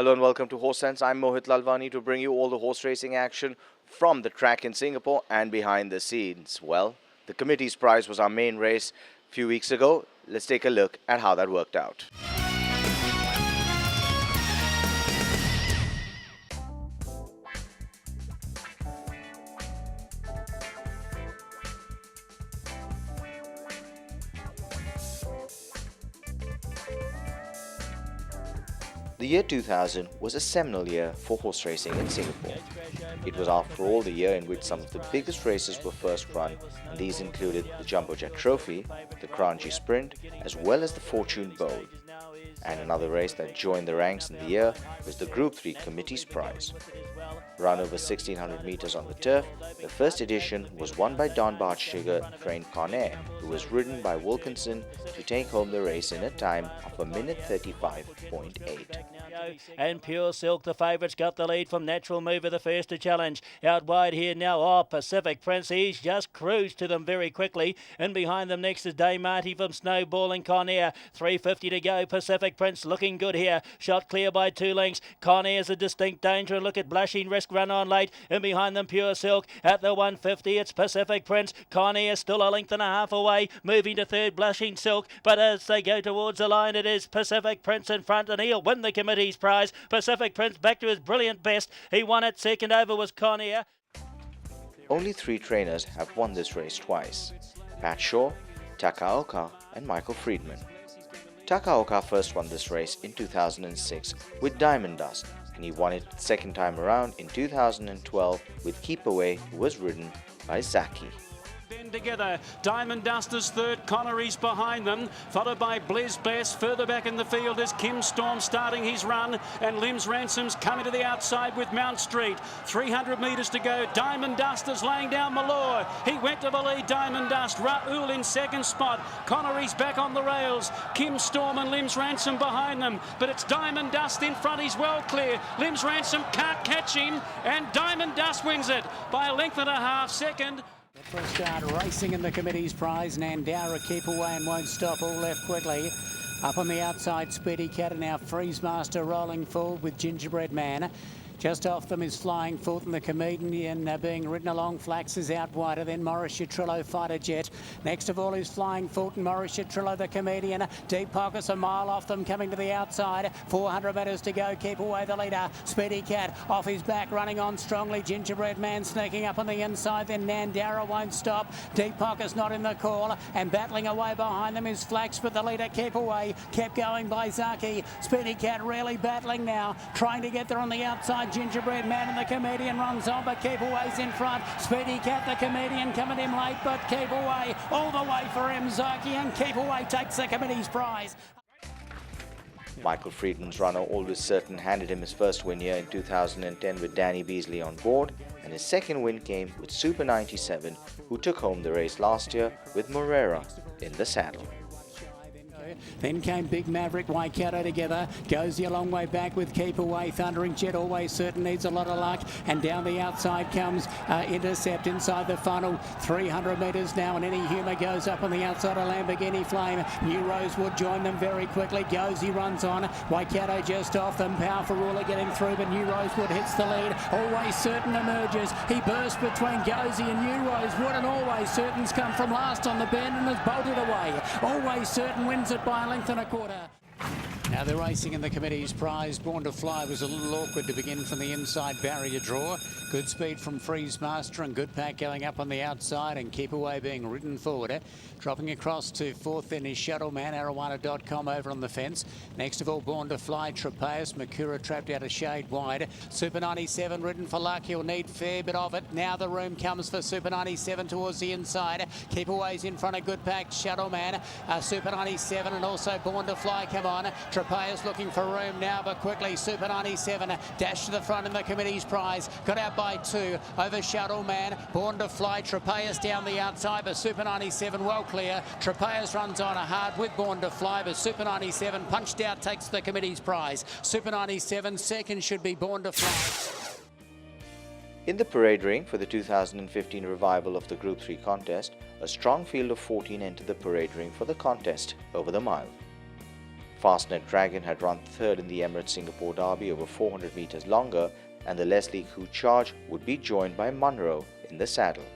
Hello and welcome to Horse Sense. I'm Mohit Lalvani to bring you all the horse racing action from the track in Singapore and behind the scenes. Well, the committee's prize was our main race a few weeks ago. Let's take a look at how that worked out. The year 2000 was a seminal year for horse racing in Singapore. It was, after all, the year in which some of the biggest races were first run, and these included the Jumbo Jet Trophy, the Kranji Sprint, as well as the Fortune Bowl. And another race that joined the ranks in the year was the Group 3 Committee's Prize. Run over 1600 meters on the turf, the first edition was won by Don Bartschigger-trained Conair, who was ridden by Wilkinson to take home the race in a time of a minute 35.8. And Pure Silk, the favourites, got the lead from Nat Mover, the first to challenge. Out wide here now, Pacific Prince. He's just cruised to them very quickly. And behind them next is Dame Marty from Snowballing Conair. 3:50 to go. Pacific Prince looking good here. Shot clear by 2 lengths. Conair's a distinct danger. Look at Blushing Risk run on late. And behind them Pure Silk. At the 150, it's Pacific Prince. Conair still a length and a half away. Moving to third, Blushing Silk. But as they go towards the line, it is Pacific Prince in front, and he'll win the committee's prize. Pacific Prince back to his brilliant best. He won it. Second over was Conair. Only 3 trainers have won this race twice: Pat Shaw, Takaoka and Michael Friedman. Takaoka first won this race in 2006 with Diamond Dust, and he won it the second time around in 2012 with Keep Away, who was ridden by Zaki. Then together, Diamond Dust is third, Connery's behind them, followed by Blizz Best. Further back in the field is Kim Storm starting his run, and Limbs Ransom's coming to the outside with Mount Street. 300 metres to go. Diamond Dust is laying down Malore. He went to the lead, Diamond Dust. Raoul in second spot. Connery's back on the rails. Kim Storm and Limbs Ransom behind them, but it's Diamond Dust in front. He's well clear. Limbs Ransom can't catch him, and Diamond Dust wins it by a length and a half. Second. First start racing in the committee's prize. Nandara keep away and won't stop. All left quickly. Up on the outside, Speedy Cat, and now Freeze Master rolling forward with Gingerbread Man. Just off them is Flying Foot, and the comedian being ridden along. Flax is out wider, then Morris Chatrillo Fighter Jet. Next of all is Flying Foot and Morris Chatrillo, the comedian. Deep Pockets a mile off them, coming to the outside. 400 metres to go. Keep away the leader. Speedy Cat off his back, running on strongly. Gingerbread Man sneaking up on the inside. Then Nandara won't stop. Deep Pockets not in the call, and battling away behind them is Flax, but the leader Keep Away kept going by Zaki. Speedy Cat really battling now, trying to get there on the outside. Gingerbread Man and the comedian runs on, but Keep Away's in front. Speedy Cat, the comedian, coming in late, but Keep Away all the way for him. Zaki, and Keep Away takes the committee's prize. Michael Friedman's runner Always Certain handed him his first win here in 2010 with Danny Beasley on board, and his second win came with Super 97, who took home the race last year with Morera in the saddle. Then came Big Maverick, Waikato together. Goes the long way back with Keep Away. Thundering Jet Always Certain needs a lot of luck. And down the outside comes Intercept inside the funnel. 300 metres now, and Any Humour goes up on the outside of Lamborghini Flame. New Rosewood join them very quickly. He runs on. Waikato just off them. Powerful Ruler getting through, but New Rosewood hits the lead. Always Certain emerges. He bursts between Gozy and New Rosewood, and Always Certain's come from last on the bend and has bolted away. Always Certain wins it by a length and a quarter. Now they're racing in the committee's prize. Born to Fly was a little awkward to begin from the inside barrier draw. Good speed from Freeze Master and good pack going up on the outside, and Keep Away being ridden forward. Dropping across to fourth then is Shuttle Man, Arowana.com over on the fence. Next of all, Born to Fly, Trapeus, Makura trapped out a shade wide. Super 97 ridden for luck. He'll need fair bit of it. Now the room comes for Super 97 towards the inside. Keep Away's in front of good pack. Shuttle Man, Super 97 and also Born to Fly come on. Trapeus looking for room now, but quickly Super 97 dash to the front in the committee's prize. Got out by 2 over Shuttle Man. Born to Fly, Trapeus down the outside, but Super 97 well clear. Trapeus runs on a hard with Born to Fly, but Super 97 punched out, takes the committee's prize. Super 97 second should be Born to Fly. In the parade ring for the 2015 revival of the Group 3 contest, a strong field of 14 entered the parade ring for the contest over the mile. Fastnet Dragon had run third in the Emirates Singapore Derby over 400 metres longer, and the Leslie Khu Charge would be joined by Munro in the saddle.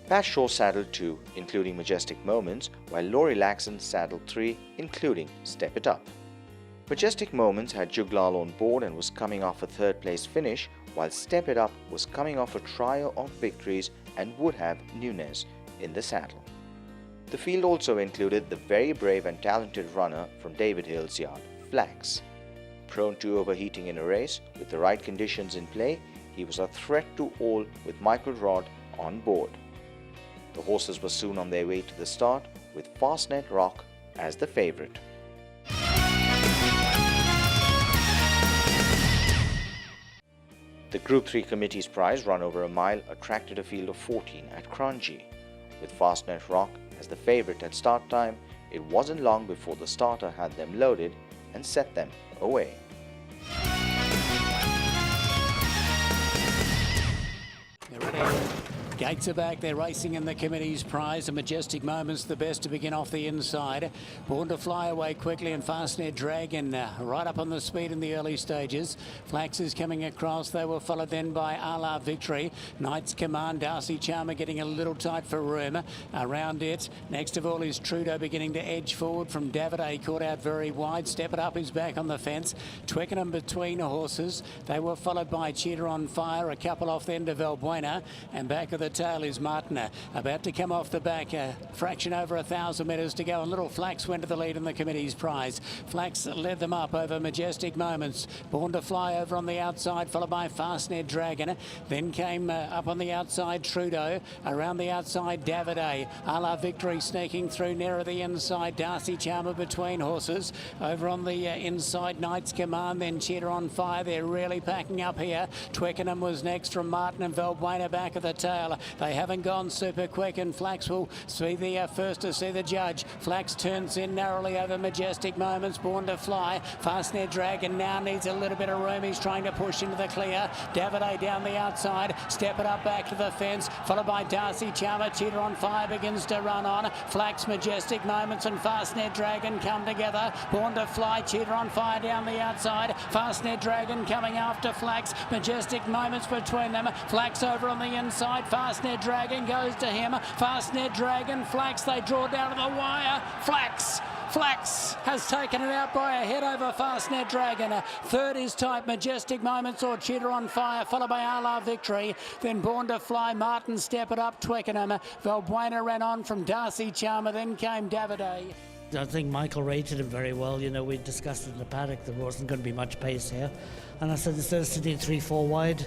Pat Shaw saddled 2, including Majestic Moments, while Laurie Laxon saddled 3, including Stepitup. Majestic Moments had Juglal on board and was coming off a third-place finish, while Stepitup was coming off a trio of victories and would have Nunez in the saddle. The field also included the very brave and talented runner from David Hill's yard, Flax. Prone to overheating in a race, with the right conditions in play, he was a threat to all with Michael Rodd on board. The horses were soon on their way to the start, with Fastnet Rock as the favourite. The Group 3 Committee's prize, run over a mile, attracted a field of 14 at Kranji. With Fastnet Rock as the favourite at start time, it wasn't long before the starter had them loaded and set them away. Gates are back, they're racing in the committee's prize. The Majestic Moments, the best to begin off the inside. Born to Fly away quickly, and Fastnet Dragon right up on the speed in the early stages. Flax is coming across. They were followed then by La Victory. Knight's Command, Darcy Charmer getting a little tight for room around it. Next of all is Trudeau beginning to edge forward from Daviday, caught out very wide. Stepitup is back on the fence. Twickenham between horses. They were followed by Cheetah on Fire, a couple off then to Valbuena, and back of the tail is Martina, about to come off the back, a fraction over 1,000 metres to go, and Little Flax went to the lead in the committee's prize. Flax led them up over Majestic Moments. Born to Fly over on the outside, followed by Fastnet Dragon. Then came up on the outside Trudeau, around the outside Daviday. La Victory sneaking through nearer the inside. Darcy Charmer between horses. Over on the inside, Knight's Command, then Cheetah on Fire. They're really packing up here. Twickenham was next from Martin and Valbuena back of the tail. They haven't gone super quick, and Flax will be the first to see the judge. Flax turns in narrowly over Majestic Moments. Born to Fly. Fastnet Dragon now needs a little bit of room. He's trying to push into the clear. Daviday down the outside. Stepitup back to the fence, followed by Darcy Charmer. Cheetah on Fire begins to run on. Flax, Majestic Moments and Fastnet Dragon come together. Born to Fly. Cheetah on Fire down the outside. Fastnet Dragon coming after Flax. Majestic Moments between them. Flax over on the inside. Fastnet Dragon goes to him. Fastnet Dragon, Flax, they draw down to the wire. Flax has taken it out by a head over Fastnet Dragon. Third is tight, Majestic Moments or Cheetah on Fire, followed by La Victory. Then Born to Fly, Martin Stepitup, Twickenham. Valbuena ran on from Darcy Charmer, then came Daviday. I think Michael rated him very well. You know, we discussed it in the paddock, there wasn't going to be much pace here. And I said, instead of sitting 3-4 wide,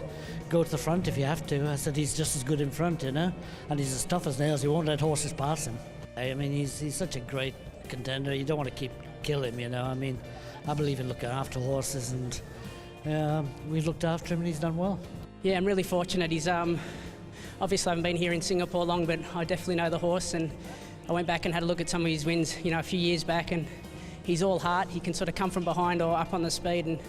go to the front if you have to. I said, he's just as good in front, you know, and he's as tough as nails. You won't let horses pass him. I mean, he's such a great contender. You don't want to kill him, you know. I mean, I believe in looking after horses, and we've looked after him and he's done well. Yeah, I'm really fortunate. He's obviously I haven't been here in Singapore long, but I definitely know the horse, and I went back and had a look at some of his wins, you know, a few years back, and he's all heart. He can sort of come from behind or up on the speed, and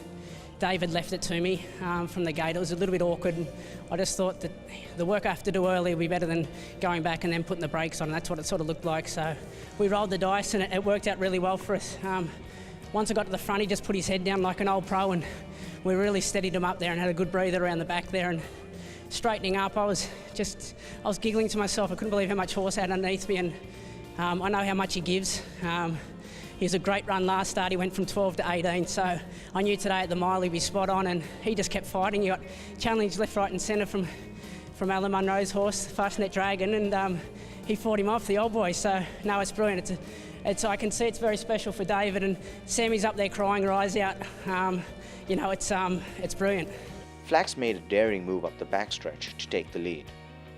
David left it to me from the gate. It was a little bit awkward, and I just thought that the work I have to do early would be better than going back and then putting the brakes on, and that's what it sort of looked like. So we rolled the dice, and it worked out really well for us. Once I got to the front, he just put his head down like an old pro, and we really steadied him up there and had a good breather around the back there. And straightening up, I was giggling to myself. I couldn't believe how much horse I had underneath me, and I know how much he gives. He was a great run last start. He went from 12 to 18, so I knew today at the mile he'd be spot on, and he just kept fighting. He got challenged left, right and centre from Alan Munro's horse, Fastnet Dragon, and he fought him off, the old boy. So, no, it's brilliant. I can see it's very special for David, and Sammy's up there crying her eyes out. You know, it's brilliant. Flax made a daring move up the backstretch to take the lead.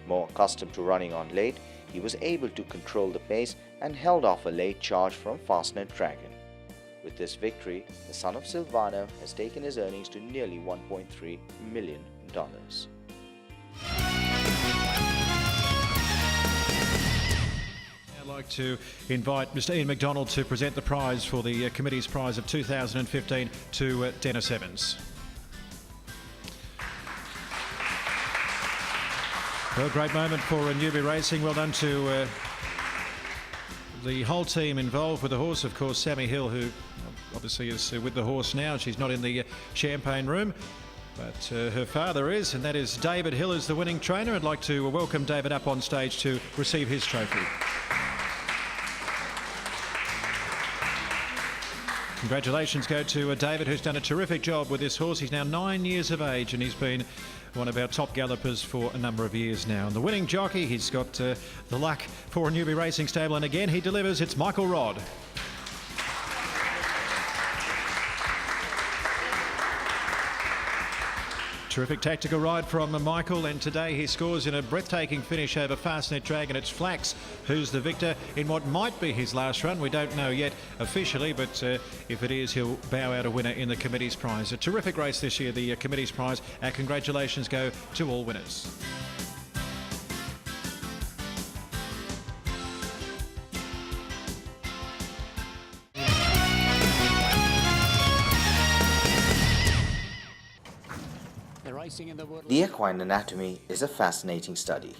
More accustomed to running on late, he was able to control the pace and held off a late charge from Fastnet Dragon. With this victory, the son of Silvano has taken his earnings to nearly $1.3 million. I'd like to invite Mr. Ian McDonald to present the prize for the committee's prize of 2015 to Dennis Evans. Well, a great moment for Newbie Racing. Well done to the whole team involved with the horse, of course, Sammy Hill, who obviously is with the horse now. She's not in the champagne room, but her father is, and that is David Hill, is the winning trainer. I'd like to welcome David up on stage to receive his trophy. Congratulations go to David, who's done a terrific job with this horse. He's now 9 years of age, and he's been one of our top gallopers for a number of years now. And the winning jockey, he's got the luck for a newbie racing stable, and again he delivers. It's Michael Rodd. Terrific tactical ride from Michael, and today he scores in a breathtaking finish over Fastnet Dragon. It's Flax who's the victor in what might be his last run. We don't know yet officially, but if it is, he'll bow out a winner in the committee's prize. A terrific race this year, the committee's prize. Our congratulations go to all winners. The equine anatomy is a fascinating study.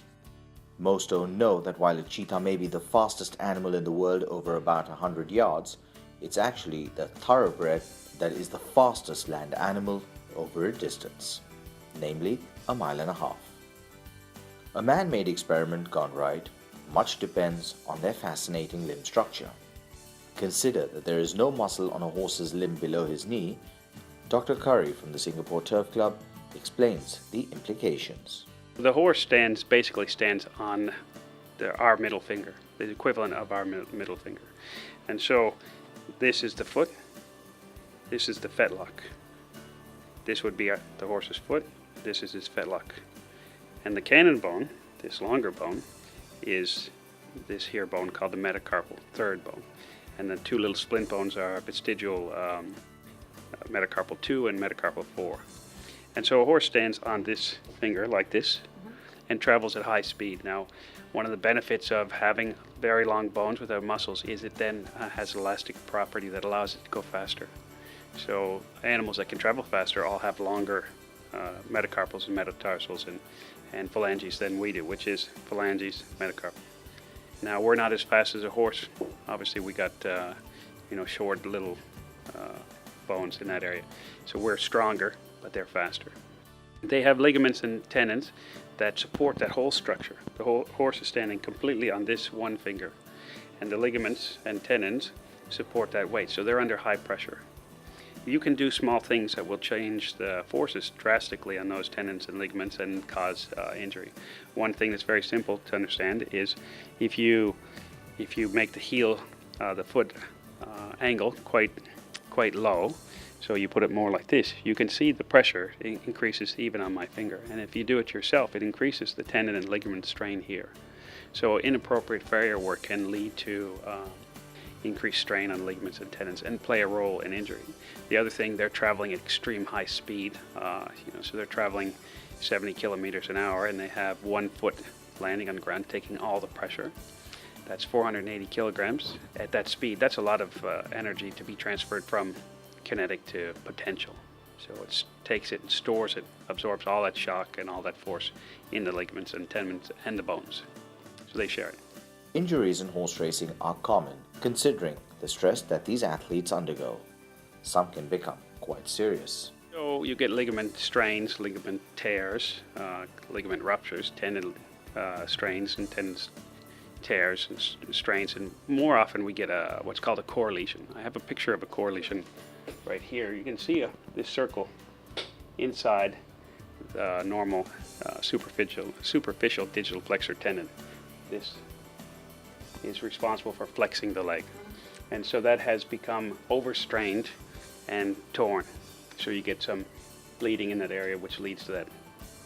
Most don't know that while a cheetah may be the fastest animal in the world over about 100 yards, it's actually the thoroughbred that is the fastest land animal over a distance, namely 1.5 miles. A man-made experiment gone right, much depends on their fascinating limb structure. Consider that there is no muscle on a horse's limb below his knee. Dr. Curry from the Singapore Turf Club explains the implications. The horse basically stands on our middle finger, the equivalent of our middle finger. And so this is the foot, this is the fetlock. This would be the horse's foot, this is his fetlock. And the cannon bone, this longer bone, is this here bone called the metacarpal, third bone. And the two little splint bones are vestigial metacarpal 2 and metacarpal 4. And so a horse stands on this finger like this and travels at high speed. Now, one of the benefits of having very long bones without muscles is it then has elastic property that allows it to go faster. So animals that can travel faster all have longer metacarpals and metatarsals and phalanges than we do, which is phalanges, metacarpal. Now, we're not as fast as a horse. Obviously, we got short little bones in that area. So we're stronger, but they're faster. They have ligaments and tendons that support that whole structure. The whole horse is standing completely on this one finger, and the ligaments and tendons support that weight, so they're under high pressure. You can do small things that will change the forces drastically on those tendons and ligaments and cause injury. One thing that's very simple to understand is if you make the heel, the foot angle quite low, so you put it more like this, you can see the pressure increases even on my finger. And if you do it yourself, it increases the tendon and ligament strain here. So inappropriate farrier work can lead to increased strain on ligaments and tendons and play a role in injury. The other thing, they're traveling at extreme high speed, so they're traveling 70 kilometers an hour, and they have 1 foot landing on the ground, taking all the pressure. That's 480 kilograms. At that speed, that's a lot of energy to be transferred from kinetic to potential. So it takes it and stores it, absorbs all that shock and all that force in the ligaments and tendons and the bones. So they share it. Injuries in horse racing are common, considering the stress that these athletes undergo. Some can become quite serious. So you get ligament strains, ligament tears, ligament ruptures, tendon strains and tendon tears and strains, and more often we get what's called a core lesion. I have a picture of a core lesion right here. You can see this circle inside the normal superficial digital flexor tendon. This is responsible for flexing the leg, and so that has become overstrained and torn. So you get some bleeding in that area, which leads to that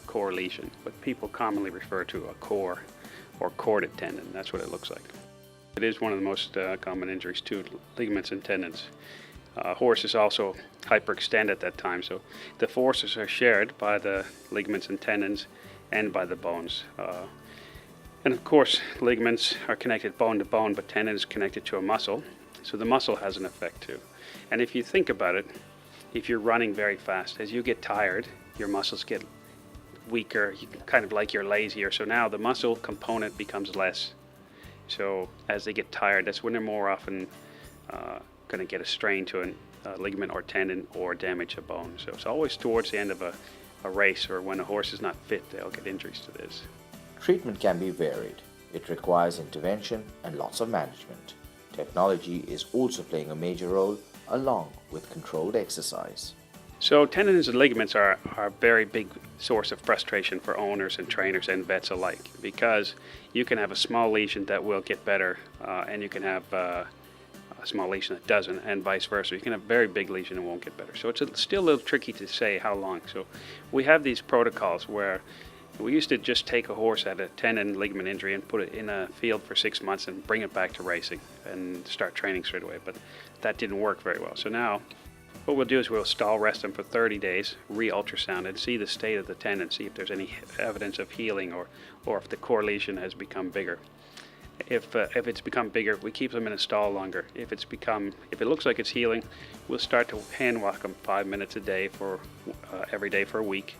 core lesion. But people commonly refer to a core or corded tendon. That's what it looks like. It is one of the most common injuries to ligaments and tendons. Horse is also hyperextend at that time, so the forces are shared by the ligaments and tendons and by the bones. And of course, ligaments are connected bone to bone, but tendon is connected to a muscle, so the muscle has an effect too. And if you think about it, if you're running very fast, as you get tired, your muscles get weaker, kind of like you're lazier, so now the muscle component becomes less. So as they get tired, that's when they're more often going to get a strain to ligament or tendon or damage a bone. So it's always towards the end of a race or when a horse is not fit, they'll get injuries to this. Treatment can be varied. It requires intervention and lots of management. Technology is also playing a major role along with controlled exercise. So tendons and ligaments are a very big source of frustration for owners and trainers and vets alike, because you can have a small lesion that will get better and you can have a small lesion that doesn't, and vice versa. You can have a very big lesion and won't get better. So it's still a little tricky to say how long. So we have these protocols where we used to just take a horse at a tendon and ligament injury and put it in a field for 6 months and bring it back to racing and start training straight away, but that didn't work very well. So now what we'll do is we'll stall rest them for 30 days, re-ultrasound and see the state of the tendon, see if there's any evidence of healing or if the core lesion has become bigger. If it's become bigger, we keep them in a stall longer. If it looks like it's healing, we'll start to hand walk them 5 minutes a day for every day for a week,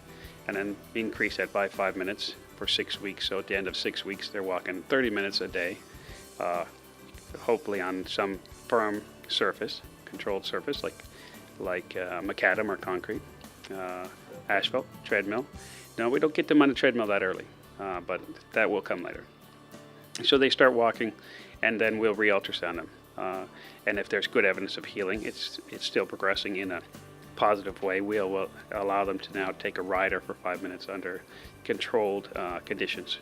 and then increase that by 5 minutes for 6 weeks. So at the end of 6 weeks, they're walking 30 minutes a day, hopefully on some firm surface, controlled surface like macadam or concrete, asphalt, treadmill. No, we don't get them on the treadmill that early, but that will come later. So they start walking, and then we'll re-ultrasound them. And if there's good evidence of healing, it's still progressing in a positive way. We'll allow them to now take a rider for 5 minutes under controlled conditions,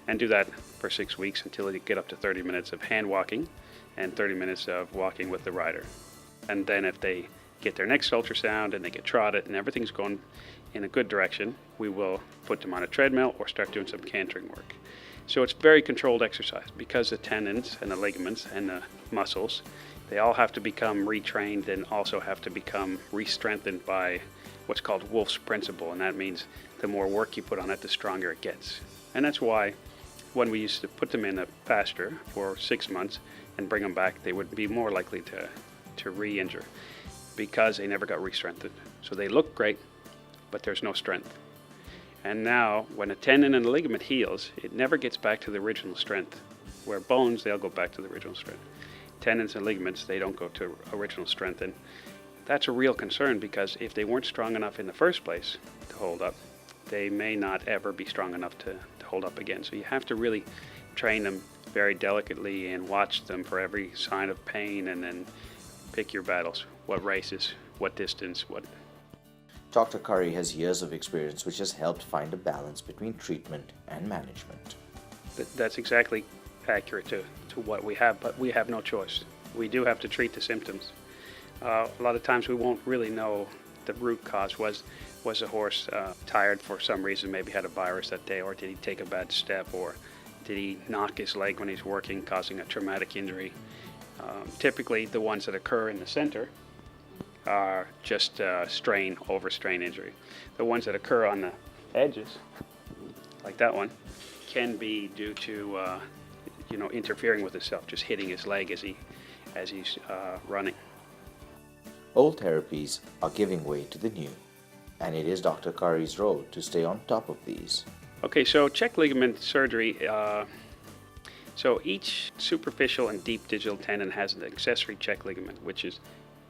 and do that for 6 weeks until they get up to 30 minutes of hand walking and 30 minutes of walking with the rider. And then if they get their next ultrasound and they get trotted and everything's going in a good direction, we will put them on a treadmill or start doing some cantering work. So it's very controlled exercise, because the tendons and the ligaments and the muscles, they all have to become retrained and also have to become re-strengthened by what's called Wolff's principle, and that means the more work you put on it, the stronger it gets. And that's why when we used to put them in a pasture for 6 months and bring them back, they would be more likely to re-injure, because they never got re-strengthened. So they look great, but there's no strength. And now, when a tendon and a ligament heals, it never gets back to the original strength. Where bones, they'll go back to the original strength. Tendons and ligaments, they don't go to original strength. And that's a real concern, because if they weren't strong enough in the first place to hold up, they may not ever be strong enough to hold up again. So you have to really train them very delicately and watch them for every sign of pain, and then pick your battles. What races, what distance, what... Dr. Curry has years of experience which has helped find a balance between treatment and management. That's exactly accurate to what we have, but we have no choice. We do have to treat the symptoms. A lot of times we won't really know the root cause. Was the horse tired for some reason, maybe had a virus that day, or did he take a bad step, or did he knock his leg when he's working, causing a traumatic injury? Typically the ones that occur in the center are just overstrain injury. The ones that occur on the edges, like that one, can be due to interfering with himself, just hitting his leg as he's running. Old therapies are giving way to the new, and it is Dr. Curry's role to stay on top of these. Okay, so check ligament surgery. So each superficial and deep digital tendon has an accessory check ligament, which is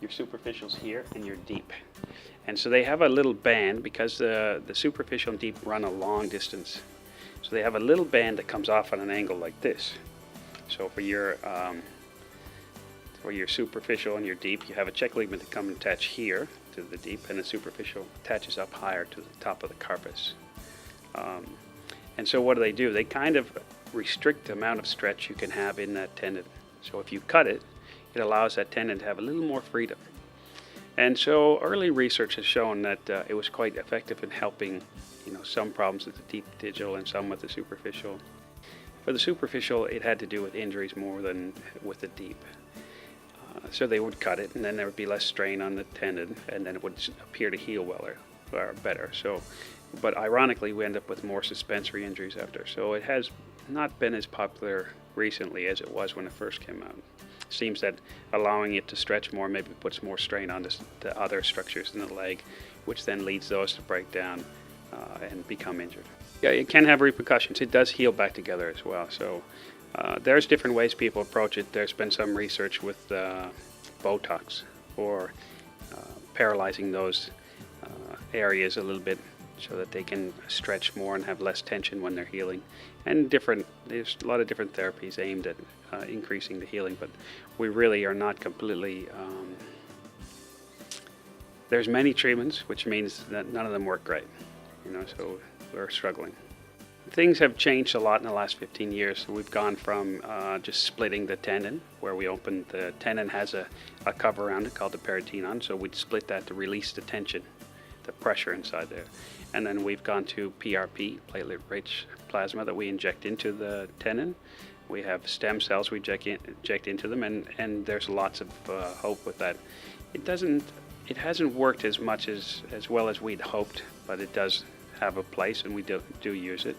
your superficials here and your deep. And so they have a little band, because the superficial and deep run a long distance. So they have a little band that comes off on an angle like this. So for your superficial and your deep, you have a check ligament that comes and attach here to the deep, and the superficial attaches up higher to the top of the carpus. And so what do? They kind of restrict the amount of stretch you can have in that tendon. So if you cut it, it allows that tendon to have a little more freedom. And so early research has shown that it was quite effective in helping, some problems with the deep digital and some with the superficial. For the superficial, it had to do with injuries more than with the deep. So they would cut it, and then there would be less strain on the tendon, and then it would appear to heal well or better. So, but ironically, we end up with more suspensory injuries after. So it has not been as popular recently as it was when it first came out. It seems that allowing it to stretch more maybe puts more strain on the other structures in the leg, which then leads those to break down and become injured. Yeah, it can have repercussions. It does heal back together as well. So there's different ways people approach it. There's been some research with Botox, or paralyzing those areas a little bit so that they can stretch more and have less tension when they're healing. And there's a lot of different therapies aimed at increasing the healing, but we really are not completely, there's many treatments, which means that none of them work great, so we're struggling. Things have changed a lot in the last 15 years. So we've gone from just splitting the tendon, where we opened the tendon has a cover around it called the peritoneum, so we'd split that to release the tension, the pressure inside there. And then we've gone to PRP, platelet-rich plasma, that we inject into the tendon. We have stem cells we inject into them, and there's lots of hope with that. It hasn't worked as much as well as we'd hoped, but it does have a place, and we do use it.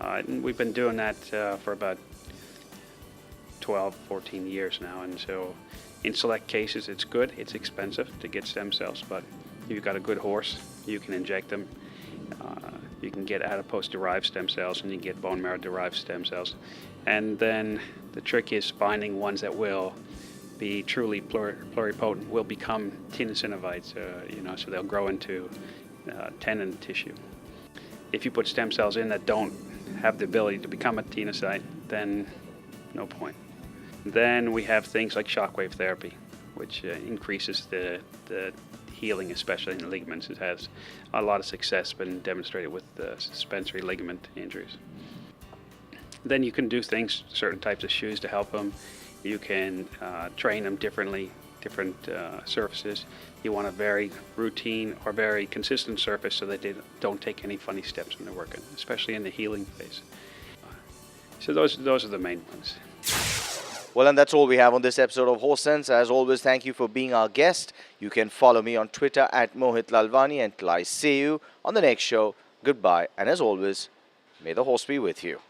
And we've been doing that for about 12, 14 years now, and so in select cases it's good. It's expensive to get stem cells, but if you've got a good horse, you can inject them. You can get adipose-derived stem cells, and you can get bone marrow-derived stem cells. And then the trick is finding ones that will be truly pluripotent, will become tenosynovites, so they'll grow into tendon tissue. If you put stem cells in that don't have the ability to become a tenocyte, then no point. Then we have things like shockwave therapy, which increases the healing, especially in the ligaments. It has a lot of success been demonstrated with the suspensory ligament injuries. Then you can do things, certain types of shoes to help them. You can train them differently, different surfaces. You want a very routine or very consistent surface so that they don't take any funny steps when they're working, especially in the healing phase. So those are the main ones. Well, and that's all we have on this episode of Horse Sense. As always, thank you for being our guest. You can follow me on Twitter at Mohit Lalvani, until I see you on the next show. Goodbye, and as always, may the horse be with you.